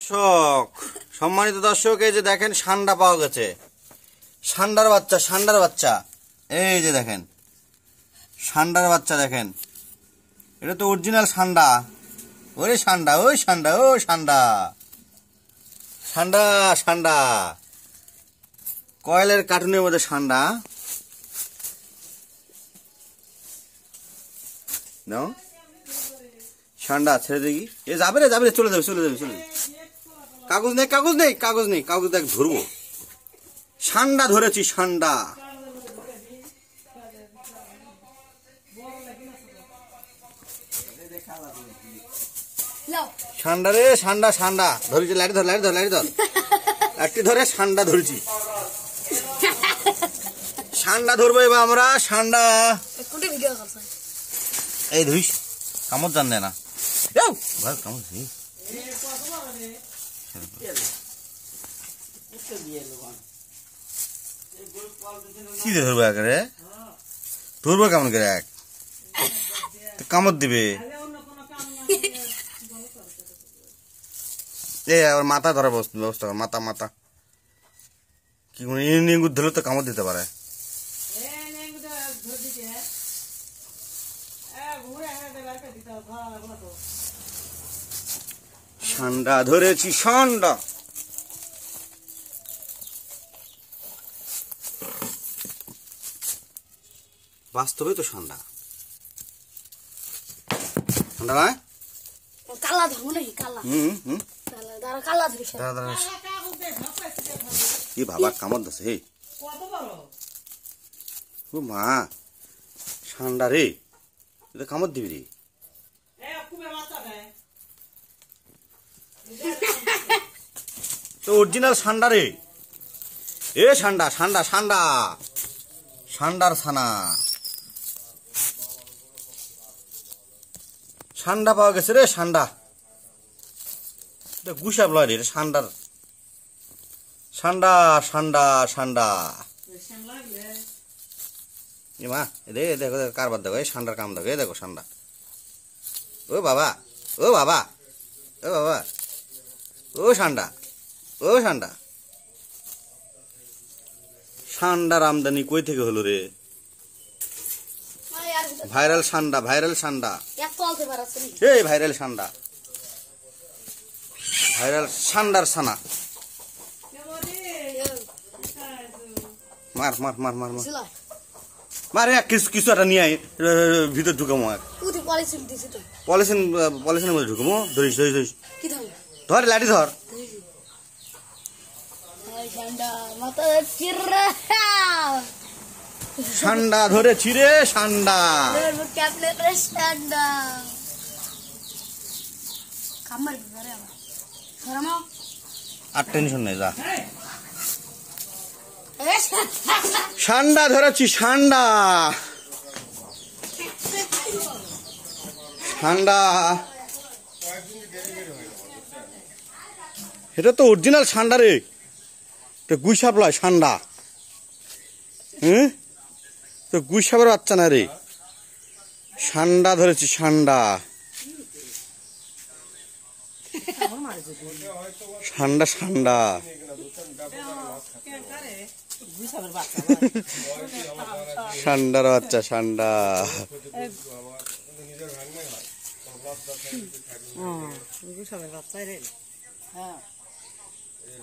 দর্শক, সম্মানিত দর্শক, এই যে দেখেন ষান্ডা পাওয়া গেছে। ষান্ডার বাচ্চা এই যে দেখেন ষান্ডার বাচ্চা দেখেন, এটা তো অরিজিনাল ষান্ডা। ওরে ষান্ডা, ওই ষান্ডা, ও ষান্ডা, ষান্ডা ষান্ডা কয়েলের কার্টুনের মধ্যে ষান্ডা। নাও ষান্ডা ছেড়ে দেখি, এ যাবে রে, যাবে রে, চলে যাবে। কাগজ নেই, কাগজ দেখ ধরবো। ষান্ডা ধরেছি, ষান্ডা। ষান্ডা রে, ষান্ডা ধরেছি। লাইট ধর একটি ধরে ষান্ডা ধরেছি। ষান্ডা ধরবো এবার আমরা। ষান্ডা এই ধরিস, কামড় জান দেয় না। কি ধরবো একেবারে, ধরবো কেমন করে, এক কামড় দিবে। এ আবার মাথা ধরার ব্যবস্থা কর, মাথা কি নিঙ্গুর ধরলে তো কামড় দিতে পারে। ষান্ডা ধরেছি, ষান্ডা। বাস্তবে তো ষান্ডা নয়, কালা ধরবো নাকি? কালা কালা ধরিস। কি বাবা কামড় দিছে, হে ও মা, ষান্ডা রে, এটা কামড় দিবি রে। তো অরিজিনাল ষান্ডা রে, এ ষান্ডা ষান্ডার ছানা। ষান্ডা পাওয়া গেছে রে, ষান্ডা। গুসাব লয় রে, ষান্ডা। এ মা রে, দেখো কারবার দেখো, এই ষান্ডার কাম দেখো, এই দেখো ষান্ডা। ও বাবা, ও ষান্ডা। ষান্ডার আমদানি কই থেকে হলো রে? ভাইরাল ষান্ডা। এই ভাইরাল ষান্ডার ছানা। মার কিছু একটা নিয়ে ভিতর ঢুকামো, পলিথিনের মধ্যে ঢুকামো। ধরিস ধর, লাঠি ধর। ষান্ডা ধরেছি রে, ষান্ডা। আর টেনশন নেই, যা। ষান্ডা ধরেছি, ষান্ডা। এটা তো অরিজিনাল ষান্ডা রে, গুইসাপ লয় ষান্ডা। তো গুইসাপের বাচ্চা না রে, ষান্ডা ধরেছি, ষান্ডা। ষান্ডার বাচ্চা, ষান্ডা। বাচ্চা রে, হ্যাঁ।